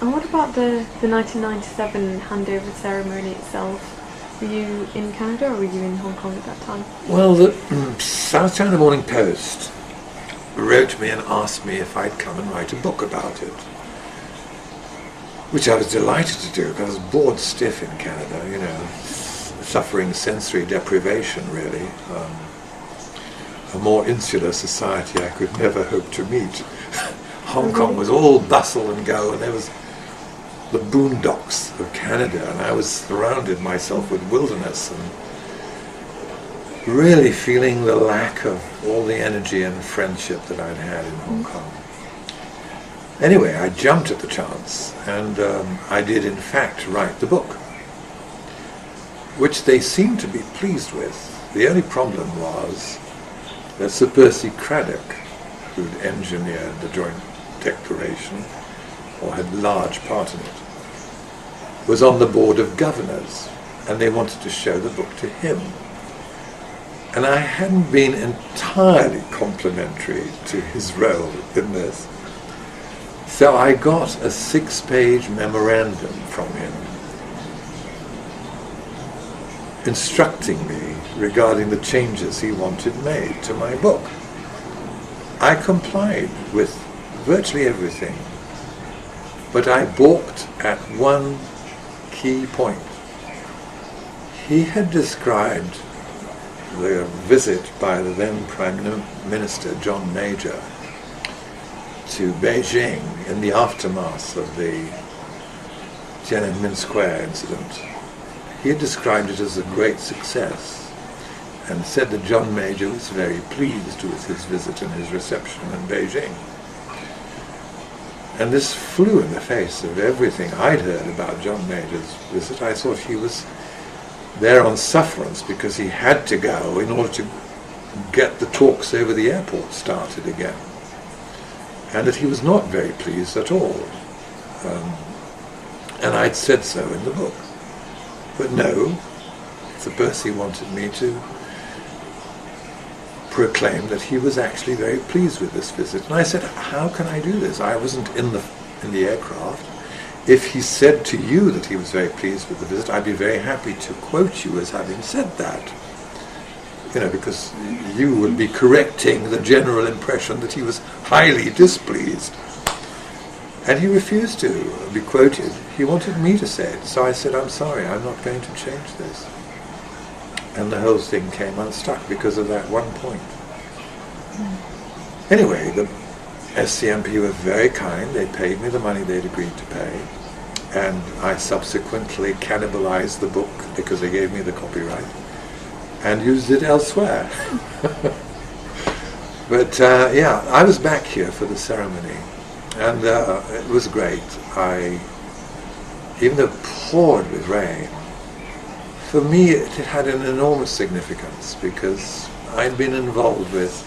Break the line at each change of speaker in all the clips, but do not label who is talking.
And what about the 1997 handover ceremony itself? Were you in Canada or were you in Hong Kong at that time?
Well, the South China Morning Post wrote me and asked me if I'd come and write a book about it, which I was delighted to do because I was bored stiff in Canada, you know, suffering sensory deprivation really. A more insular society I could never hope to meet. Hong Kong was all bustle and go, and there was the boondocks of Canada, and I was surrounded myself with wilderness and really feeling the lack of all the energy and friendship that I'd had in Hong Kong. Anyway, I jumped at the chance, and I did in fact write the book, which they seemed to be pleased with. The only problem was that Sir Percy Craddock, who'd engineered the joint declaration, or had large part in it, was on the board of governors, and they wanted to show the book to him. And I hadn't been entirely complimentary to his role in this. So I got a 6-page memorandum from him instructing me regarding the changes he wanted made to my book. I complied with virtually everything, but I balked at one key point. He had described the visit by the then Prime Minister John Major to Beijing in the aftermath of the Tiananmen Square incident. He had described it as a great success and said that John Major was very pleased with his visit and his reception in Beijing. And this flew in the face of everything I'd heard about John Major's visit. I thought he was there on sufferance because he had to go in order to get the talks over the airport started again. And that he was not very pleased at all. And I'd said so in the book. But no, Sir Percy wanted me to proclaim that he was actually very pleased with this visit. And I said, how can I do this? I wasn't in the aircraft. If he said to you that he was very pleased with the visit, I'd be very happy to quote you as having said that. You know, because you would be correcting the general impression that he was highly displeased. And he refused to be quoted. He wanted me to say it. So I said, I'm sorry, I'm not going to change this. And the whole thing came unstuck because of that one point. Anyway, the SCMP were very kind. They paid me the money they'd agreed to pay. And I subsequently cannibalized the book because they gave me the copyright and used it elsewhere. But yeah, I was back here for the ceremony. And it was great. Even though it poured with rain, for me it had an enormous significance because I'd been involved with,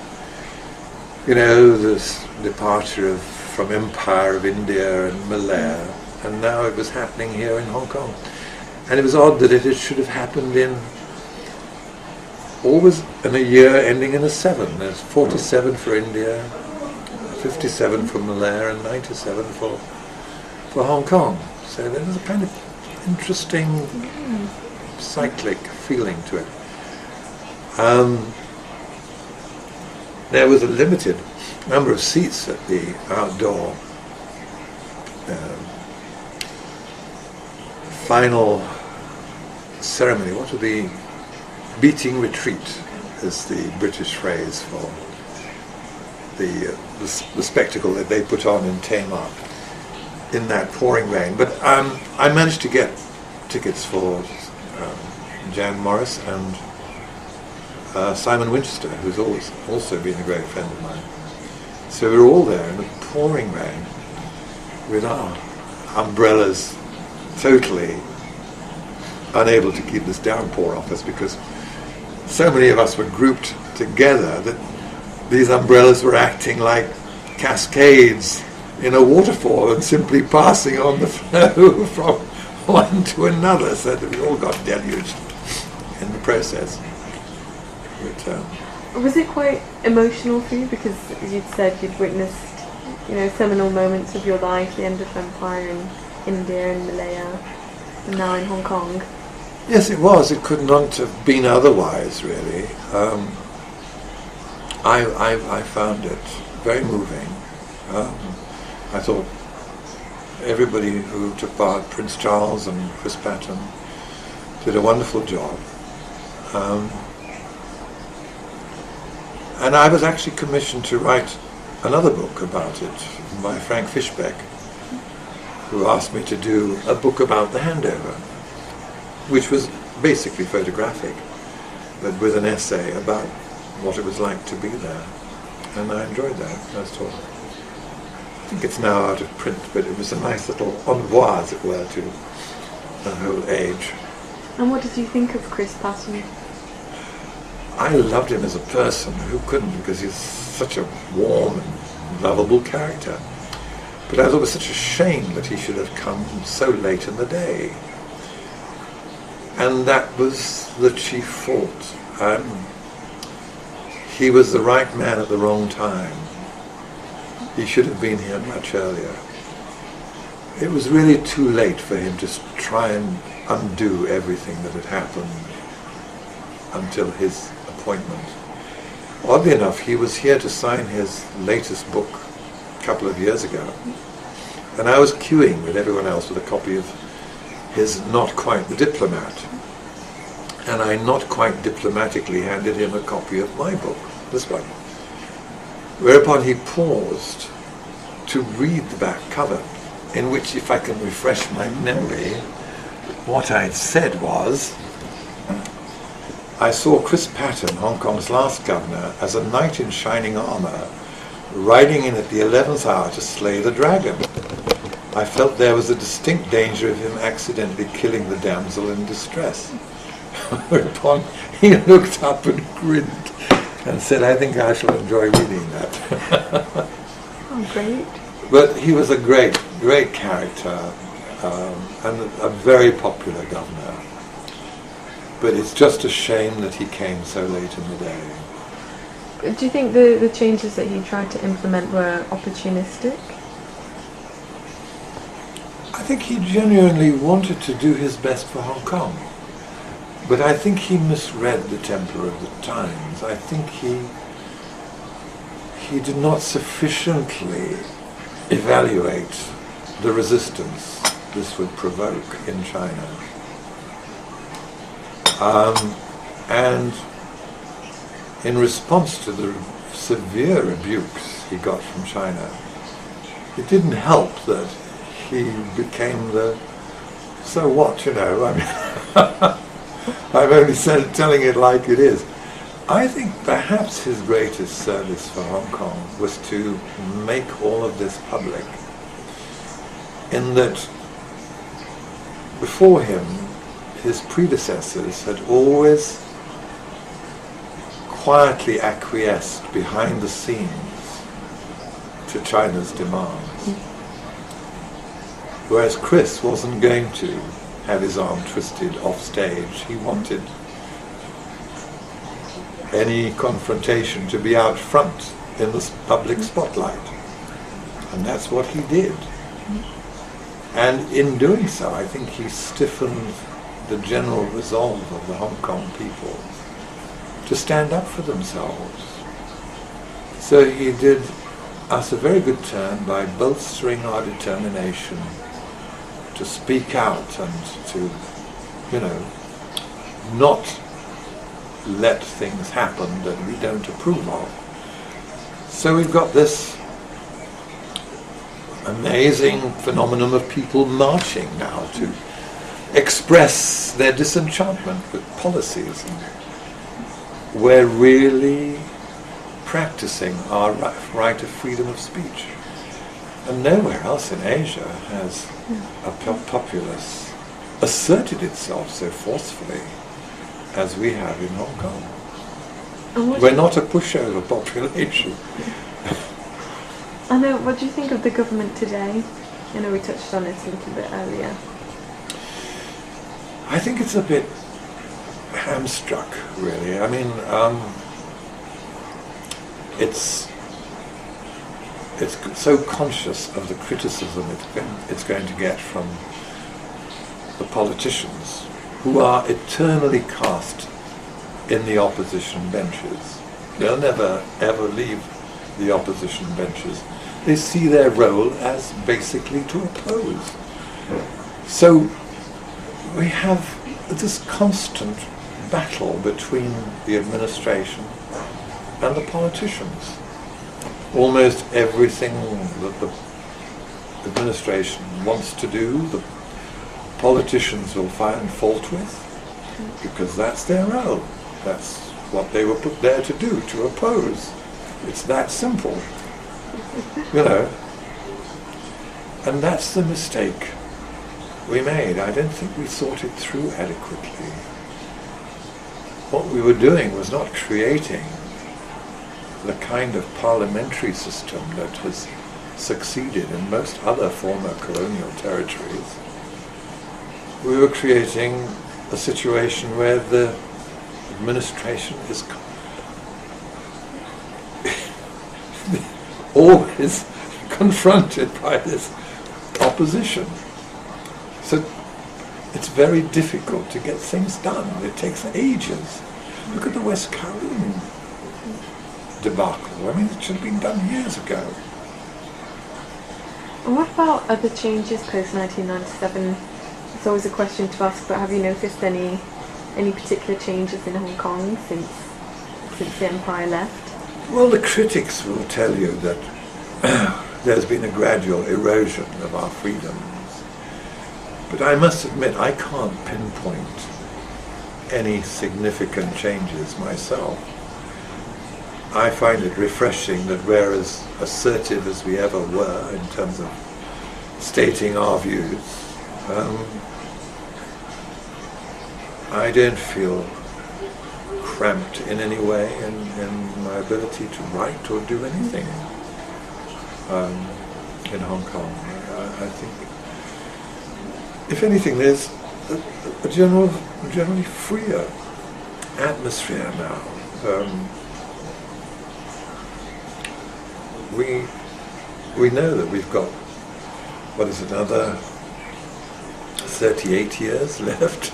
you know, this departure from Empire of India and Malaya, and now it was happening here in Hong Kong. And it was odd that it should have happened always in a year ending in a 7. There's 47 for India, 57 for Malaya, and 97 for Hong Kong. So there was a kind of interesting cyclic feeling to it. There was a limited number of seats at the outdoor final ceremony. What would the beating retreat is the British phrase for the spectacle that they put on in Tamar in that pouring rain. But I managed to get tickets for Jan Morris and Simon Winchester, who's also been a great friend of mine. So we were all there in the pouring rain with our umbrellas totally unable to keep this downpour off us because so many of us were grouped together that these umbrellas were acting like cascades in a waterfall and simply passing on the flow from one to another, so that we all got deluged in the process. But,
was it quite emotional for you because you'd said you'd witnessed seminal moments of your life, the end of empire in India and Malaya, and now in Hong Kong.
Yes, it was. It could not have been otherwise, really. I found it very moving. I thought everybody who took part, Prince Charles and Chris Patton, did a wonderful job. And I was actually commissioned to write another book about it by Frank Fishbeck, who asked me to do a book about the handover, which was basically photographic, but with an essay about what it was like to be there. And I enjoyed that. I think it's now out of print, but it was a nice little envoi, as it were, to the whole age.
And what did you think of Chris Patton?
I loved him as a person. Who couldn't? Because he's such a warm and lovable character. But I thought it was such a shame that he should have come so late in the day. And that was the chief fault. He was the right man at the wrong time. He should have been here much earlier. It was really too late for him to try and undo everything that had happened until his appointment. Oddly enough, he was here to sign his latest book a couple of years ago, and I was queuing with everyone else with a copy of his Not Quite the Diplomat, and I not quite diplomatically handed him a copy of my book, this one, whereupon he paused to read the back cover, in which, if I can refresh my memory, what I'd said was, I saw Chris Patton, Hong Kong's last governor, as a knight in shining armour, riding in at the 11th hour to slay the dragon. I felt there was a distinct danger of him accidentally killing the damsel in distress. Whereupon he looked up and grinned and said, I think I shall enjoy reading that.
Oh, great.
But he was a great, great character, and a very popular governor. But it's just a shame that he came so late in the day.
Do you think the changes that he tried to implement were opportunistic?
I think he genuinely wanted to do his best for Hong Kong. But I think he misread the temper of the times. I think he did not sufficiently evaluate the resistance this would provoke in China. And in response to the severe rebukes he got from China, it didn't help that he became the, so what, I mean, I'm only telling it like it is. I think perhaps his greatest service for Hong Kong was to make all of this public, in that before him, his predecessors had always quietly acquiesced behind the scenes to China's demands. Whereas Chris wasn't going to have his arm twisted off stage. He wanted any confrontation to be out front in the public spotlight. And that's what he did. And in doing so, I think he stiffened the general resolve of the Hong Kong people to stand up for themselves. So he did us a very good turn by bolstering our determination to speak out and to, not let things happen that we don't approve of. So we've got this amazing phenomenon of people marching now to express their disenchantment with policies. We're really practicing our right of freedom of speech. And nowhere else in Asia has a populace asserted itself so forcefully as we have in Hong Kong. We're not a pushover population.
I know, what do you think of the government today? I know we touched on it a little bit earlier.
I think it's a bit hamstruck, really. I mean, it's it's so conscious of the criticism it's going to get from the politicians, who are eternally cast in the opposition benches. They'll never ever leave the opposition benches. They see their role as basically to oppose. So we have this constant battle between the administration and the politicians. Almost everything that the administration wants to do, the politicians will find fault with, because that's their role. That's what they were put there to do, to oppose. It's that simple, you know. And that's the mistake we made. I don't think we thought it through adequately. What we were doing was not creating the kind of parliamentary system that has succeeded in most other former colonial territories. We were creating a situation where the administration is always confronted by this opposition. So it's very difficult to get things done. It takes ages. Look at the West Kowloon debacle. I mean, it should have been done years ago.
And what about other changes post 1997? It's always a question to ask, but have you noticed any particular changes in Hong Kong since the empire left?
Well, the critics will tell you that there's been a gradual erosion of our freedoms. But I must admit, I can't pinpoint any significant changes myself. I find it refreshing that we're as assertive as we ever were in terms of stating our views. I don't feel cramped in any way in my ability to write or do anything in Hong Kong. I think, if anything, there's a generally freer atmosphere now. We know that we've got, what is it, another 38 years left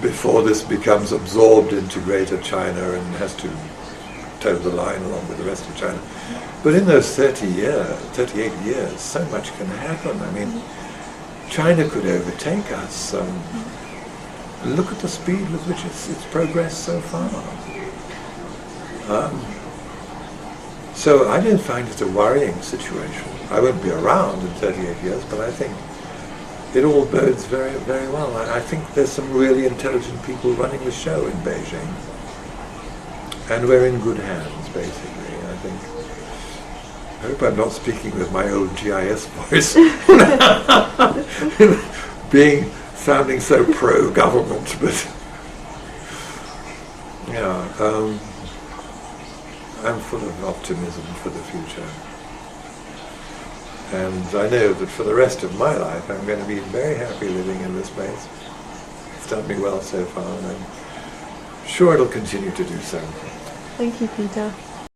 before this becomes absorbed into Greater China and has to toe the line along with the rest of China. But in those 38 years, so much can happen. I mean, China could overtake us. Look at the speed with which it's progressed so far. So I don't find it a worrying situation. I won't be around in 38 years, but I think it all bodes very, very well. I think there's some really intelligent people running the show in Beijing. And we're in good hands, basically, I think. I hope I'm not speaking with my old GIS voice. Sounding so pro-government, but yeah, I'm full of optimism for the future. And I know that for the rest of my life I'm going to be very happy living in this place. It's done me well so far, and I'm sure it'll continue to do so.
Thank you, Peter.